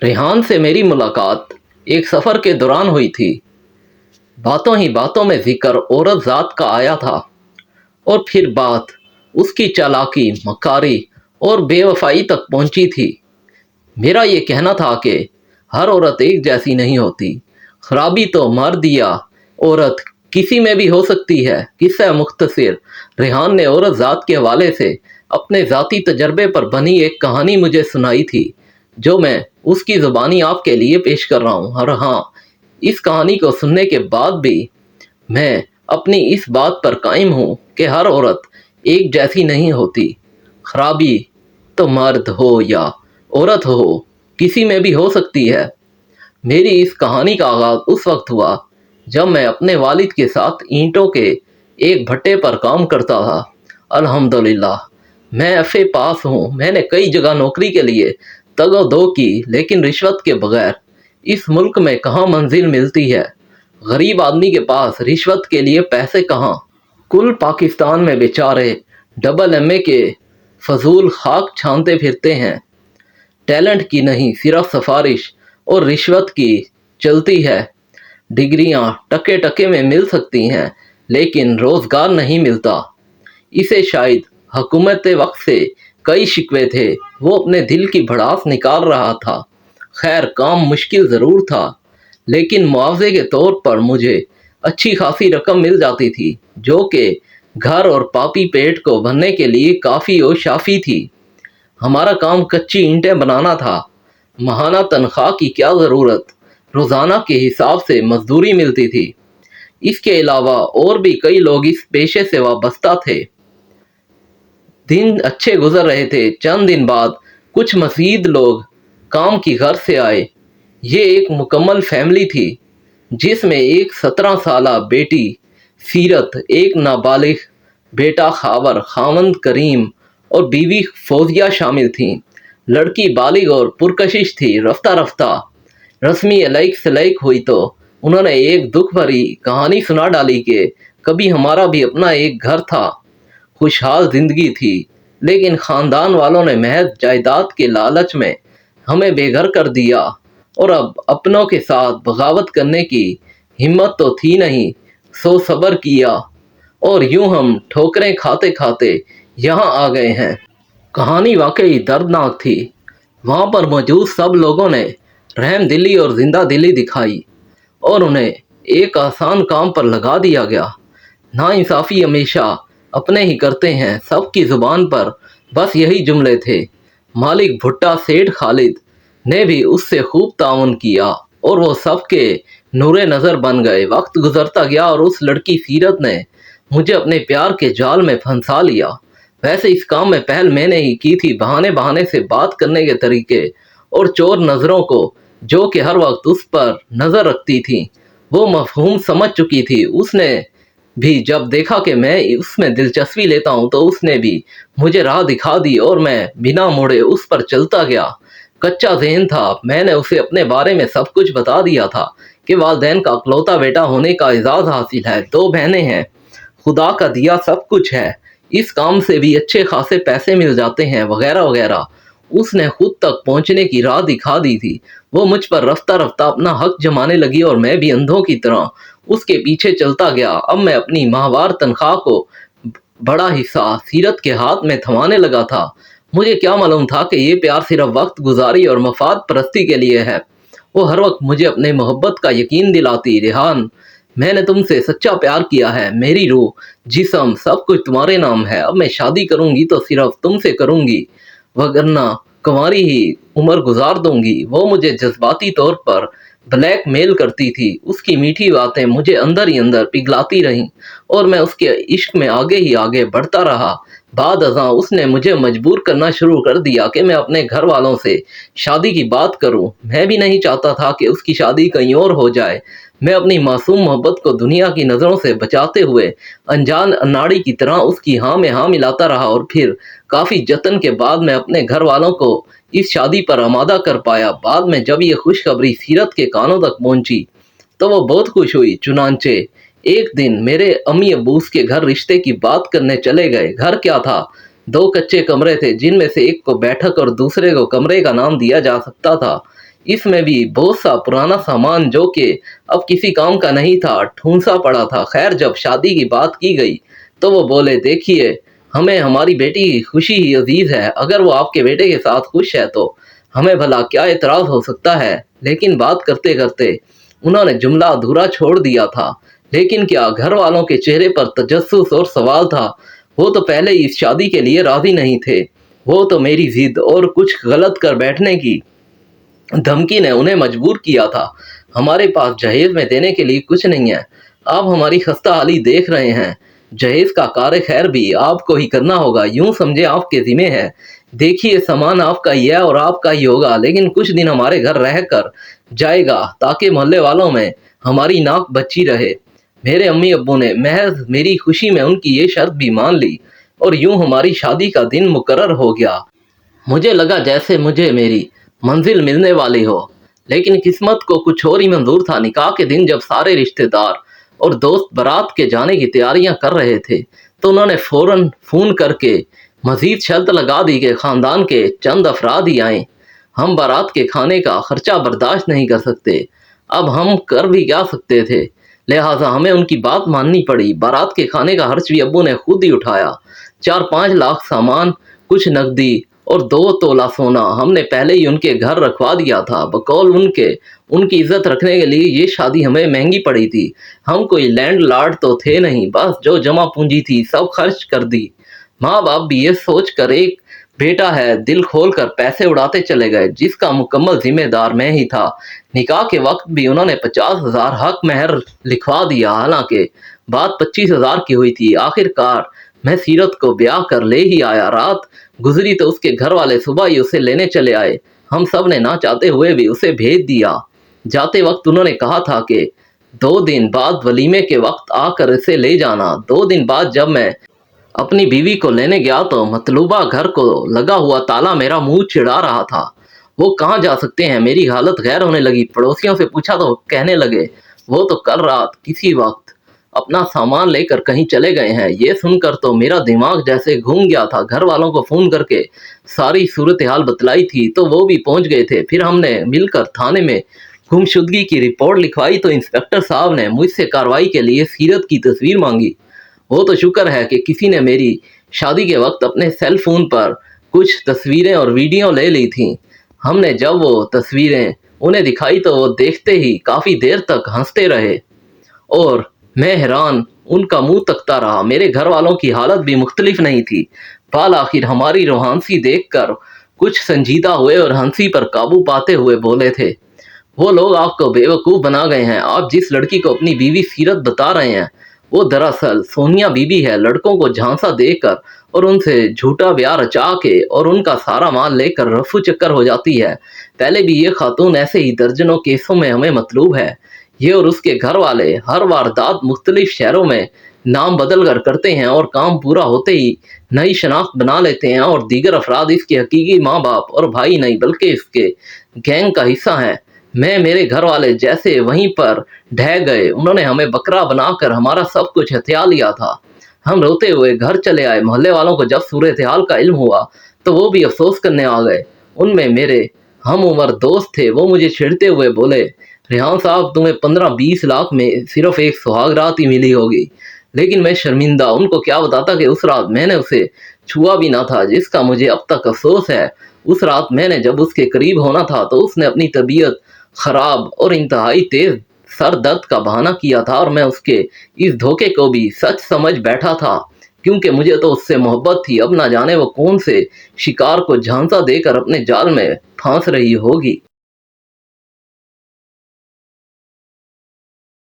रेहान से मेरी मुलाकात एक सफ़र के दौरान हुई थी। बातों ही बातों में जिक्र औरत ज़ात का आया था और फिर बात उसकी चालाकी, मकारी और बेवफाई तक पहुंची थी। मेरा ये कहना था कि हर औरत एक जैसी नहीं होती। खराबी तो मर्द या औरत किसी में भी हो सकती है। किस्सा मुख्तसर। रेहान ने औरत ज़ात के हवाले से अपने ज़ाती तजर्बे पर बनी एक कहानी मुझे सुनाई थी, जो मैं उसकी ज़ुबानी आपके लिए पेश कर रहा हूँ। और हाँ, इस कहानी को सुनने के बाद भी मैं अपनी इस बात पर कायम हूँ कि हर औरत एक जैसी नहीं होती। खराबी तो मर्द हो या औरत हो, किसी में भी हो सकती है। मेरी इस कहानी का आगाज़ उस वक्त हुआ जब मैं अपने वालिद के साथ ईंटों के एक भट्टे पर काम करता था। अल्हम्दुलिल्लाह, मैं एफ़ए पास हूँ। मैंने कई जगह नौकरी के लिए तगो-दो की, लेकिन रिश्वत के बगैर इस मुल्क में कहाँ मंजिल मिलती है। गरीब आदमी के पास रिश्वत के लिए पैसे कहाँ। कुल पाकिस्तान में बेचारे डबल एमए के फजूल खाक छानते फिरते हैं। टैलेंट की नहीं, सिर्फ सिफारिश और रिश्वत की चलती है। डिग्रियां टके टके में मिल सकती हैं, लेकिन रोज़गार नहीं मिलता। इसे शायद हुकूमत वक्त से कई शिकवे थे। वो अपने दिल की भड़ास निकाल रहा था। खैर, काम मुश्किल ज़रूर था, लेकिन मुआवजे के तौर पर मुझे अच्छी खासी रकम मिल जाती थी, जो कि घर और पापी पेट को भरने के लिए काफ़ी और शाफी थी। हमारा काम कच्ची ईंटें बनाना था। माहाना तनख्वाह की क्या ज़रूरत, रोज़ाना के हिसाब से मजदूरी मिलती थी। इसके अलावा और भी कई लोग इस पेशे से वाबस्ता थे। दिन अच्छे गुजर रहे थे। चंद दिन बाद कुछ मज़ीद लोग काम की गर्ज से आए। ये एक मुकम्मल फैमिली थी, जिसमें एक 17 साला बेटी सीरत, एक नाबालिग बेटा खावर, खावंद करीम और बीवी फौजिया शामिल थीं। लड़की बालिग और पुरकशिश थी। रफ्ता रफ्ता रस्मी अलैक सलैक हुई तो उन्होंने एक दुख भरी कहानी सुना डाली कि कभी हमारा भी अपना एक घर था, खुशहाल जिंदगी थी, लेकिन खानदान वालों ने महज जायदाद के लालच में हमें बेघर कर दिया और अब अपनों के साथ बगावत करने की हिम्मत तो थी नहीं। सो सब्र किया और यूं हम ठोकरें खाते खाते यहाँ आ गए हैं। कहानी वाकई दर्दनाक थी। वहाँ पर मौजूद सब लोगों ने रहम दिली और जिंदा दिली दिखाई और उन्हें एक आसान काम पर लगा दिया गया। नाइंसाफ़ी हमेशा अपने ही करते हैं। सबकी ज़ुबान पर बस यही जुमले थे। मालिक भुट्टा सेठ खालिद ने भी उससे खूब ताउन किया और वो सबके नूरे नज़र बन गए। वक्त गुजरता गया और उस लड़की सीरत ने मुझे अपने प्यार के जाल में फंसा लिया। वैसे इस काम में पहल मैंने ही की थी। बहाने बहाने से बात करने के तरीके और चोर नज़रों को जो कि हर वक्त उस पर नज़र रखती थी, वो मफहूम समझ चुकी थी। उसने भी जब देखा कि मैं उसमें दिलचस्पी लेता हूँ, तो उसने भी मुझे राह दिखा दी और मैं बिना मुड़े उस पर चलता गया। कच्चा ज़हन था। मैंने उसे अपने बारे में सब कुछ बता दिया था कि वालिदैन का इकलौता बेटा होने का एजाज़ हासिल है, 2 बहनें हैं, खुदा का दिया सब कुछ है, इस काम से भी अच्छे खासे पैसे मिल जाते हैं, वगैरह वगैरह। उसने खुद तक पहुंचने की राह दिखा दी थी। वो मुझ पर रफ्ता रफ्ता अपना हक जमाने लगी और मैं भी अंधों की तरह उसके पीछे चलता गया। अब मैं अपनी माहवार तनख्वाह को बड़ा हिस्सा सीरत के हाथ में थमाने लगा था। मुझे क्या मालूम था कि ये प्यार सिर्फ वक्त गुजारी और मफाद परस्ती के लिए है। वो हर वक्त मुझे अपने मोहब्बत का यकीन दिलाती, रेहान, मैंने तुमसे सच्चा प्यार किया है। मेरी रूह, जिस्म, सब कुछ तुम्हारे नाम है। अब मैं शादी करूंगी तो सिर्फ तुमसे करूंगी, वगरना कुंवारी ही उम्र गुजार दूंगी। वो मुझे जज्बाती तौर पर ब्लैक मेल करती थी। उसकी मीठी बातें मुझे अंदर ही अंदर पिघलाती रहीं और मैं उसके इश्क में आगे ही आगे बढ़ता रहा। बाद अज़ां उसने मुझे मजबूर करना शुरू कर दिया कि मैं अपने घर वालों से शादी की बात करूं। मैं भी नहीं चाहता था कि उसकी शादी कहीं और हो जाए। मैं अपनी मासूम मोहब्बत को दुनिया की नज़रों से बचाते हुए अनजान अनाड़ी की तरह उसकी हाँ में हाँ मिलाता रहा और फिर काफ़ी जतन के बाद मैं अपने घर वालों को इस शादी पर आमादा कर पाया। बाद में जब ये खुशखबरी सीरत के कानों तक पहुंची तो वो बहुत खुश हुई। चुनांचे एक दिन मेरे अम्मी अब्बू के घर रिश्ते की बात करने चले गए। घर क्या था, 2 कच्चे कमरे थे, जिनमें से एक को बैठक और दूसरे को कमरे का नाम दिया जा सकता था। इसमें भी बहुत सा पुराना सामान जो कि अब किसी काम का नहीं था, ठूंसा पड़ा था। खैर, जब शादी की बात की गई तो वो बोले, देखिए, हमें हमारी बेटी की खुशी ही अजीज है। अगर वो आपके बेटे के साथ खुश है तो हमें भला क्या एतराज़ हो सकता है। लेकिन बात करते करते उन्होंने जुमला अधूरा छोड़ दिया था। लेकिन क्या घर वालों के चेहरे पर तजस्सुस और सवाल था। वो तो पहले ही इस शादी के लिए राजी नहीं थे। वो तो मेरी जिद और कुछ गलत कर बैठने की धमकी ने उन्हें मजबूर किया था। हमारे पास जहेज में देने के लिए कुछ नहीं है। आप हमारी खस्ता हाली देख रहे हैं। जहेज का कार्य खैर भी आपको ही करना होगा। यूं समझे आपके जिम्मे है। देखिए, सामान आपका ही है और आपका ही होगा, लेकिन कुछ दिन हमारे घर रह कर जाएगा ताकि मोहल्ले वालों में हमारी नाक बची रहे। मेरे अम्मी अब्बू ने महज मेरी खुशी में उनकी ये शर्त भी मान ली और यूं हमारी शादी का दिन मुकर्रर हो गया। मुझे लगा जैसे मुझे मेरी मंजिल मिलने वाली हो, लेकिन किस्मत को कुछ और ही मंजूर था। निकाह के दिन जब सारे रिश्तेदार और दोस्त बारात के जाने की तैयारियां कर रहे थे तो उन्होंने फौरन फोन करके मजीद शर्त लगा दी कि खानदान के चंद अफराद ही आए। हम बारात के खाने का खर्चा बर्दाश्त नहीं कर सकते। अब हम कर भी क्या सकते थे, लिहाजा हमें उनकी बात माननी पड़ी। बारात के खाने का खर्च भी अब्बू ने खुद ही उठाया। 4-5 लाख सामान, कुछ नकदी और 2 तोला सोना हमने पहले ही उनके घर रखवा दिया था। बकौल उनकी इज्जत रखने के लिए ये शादी हमें महंगी पड़ी थी। हम कोई लैंड लॉर्ड तो थे नहीं, बस जो जमा पूंजी थी सब खर्च कर दी। माँ बाप भी ये सोच कर एक बेटा है दिल खोल कर पैसे उड़ाते चले गए, जिसका मुकम्मल जिम्मेदार मैं ही था। निकाह के वक्त भी उन्होंने 50,000 हक महर लिखवा दिया। हालांकि बात 25,000 की हुई थी। आखिरकार मैं सीरत को ब्याह कर ले ही आया। रात गुजरी तो उसके घर वाले सुबह ही उसे लेने चले आए। हम सब ने ना चाहते हुए भी उसे भेज दिया। जाते वक्त उन्होंने कहा था कि 2 दिन बाद वलीमे के वक्त आकर इसे ले जाना। 2 दिन बाद जब मैं अपनी बीवी को लेने गया तो मतलूबा घर को लगा हुआ ताला मेरा मुंह चिढ़ा रहा था। वो कहाँ जा सकते हैं। मेरी हालत गैर होने लगी। पड़ोसियों से पूछा तो कहने लगे, वो तो कल रात किसी वक्त अपना सामान लेकर कहीं चले गए हैं। ये सुनकर तो मेरा दिमाग जैसे घूम गया था। घर वालों को फ़ोन करके सारी सूरत हाल बतलाई थी तो वो भी पहुंच गए थे। फिर हमने मिलकर थाने में गुमशुदगी की रिपोर्ट लिखवाई तो इंस्पेक्टर साहब ने मुझसे कार्रवाई के लिए सीरत की तस्वीर मांगी। वो तो शुक्र है कि किसी ने मेरी शादी के वक्त अपने सेल फोन पर कुछ तस्वीरें और वीडियो ले ली थी। हमने जब वो तस्वीरें उन्हें दिखाई तो वो देखते ही काफ़ी देर तक हंसते रहे और मैं हैरान उनका मुंह तकता रहा। मेरे घर वालों की हालत भी मुख्तलिफ नहीं थी। बाल आखिर हमारी रोहानसी देखकर कुछ संजीदा हुए और हंसी पर काबू पाते हुए बोले थे, वो लोग आपको बेवकूफ़ बना गए हैं। आप जिस लड़की को अपनी बीवी सीरत बता रहे हैं वो दरअसल सोनिया बीबी है। लड़कों को झांसा देकर और उनसे झूठा ब्याह रचा के और उनका सारा माल लेकर रफू चक्कर हो जाती है। पहले भी ये खातून ऐसे ही दर्जनों केसों में हमें मतलूब है। ये और उसके घर वाले हर वारदात मुख्तलिफ शहरों में नाम बदल कर करते हैं और काम पूरा होते ही नई शनाख्त बना लेते हैं और दीगर अफराद इसके हकीकी माँ बाप और भाई नहीं बल्कि इसके गैंग का हिस्सा हैं। मेरे घर वाले जैसे वहीं पर ढह गए। उन्होंने हमें बकरा बनाकर हमारा सब कुछ हथिया लिया था। हम रोते हुए घर चले आए। मोहल्ले वालों को जब सूरत हाल का इल्म हुआ तो वो भी अफसोस करने आ गए। उनमें मेरे हम उम्र दोस्त थे। वो मुझे छेड़ते हुए बोले, रेहान साहब, तुम्हें 15-20 लाख में सिर्फ एक सुहाग रात ही मिली होगी। लेकिन मैं शर्मिंदा उनको क्या बताता कि उस रात मैंने उसे छुआ भी ना था, जिसका मुझे अब तक अफसोस है। उस रात मैंने जब उसके करीब होना था तो उसने अपनी तबीयत खराब और इंतहाई तेज सर दर्द का बहाना किया था और मैं उसके इस धोखे को भी सच समझ बैठा था, क्योंकि मुझे तो उससे मोहब्बत थी। अब ना जाने वो कौन से शिकार को झांसा देकर अपने जाल में फांस रही होगी।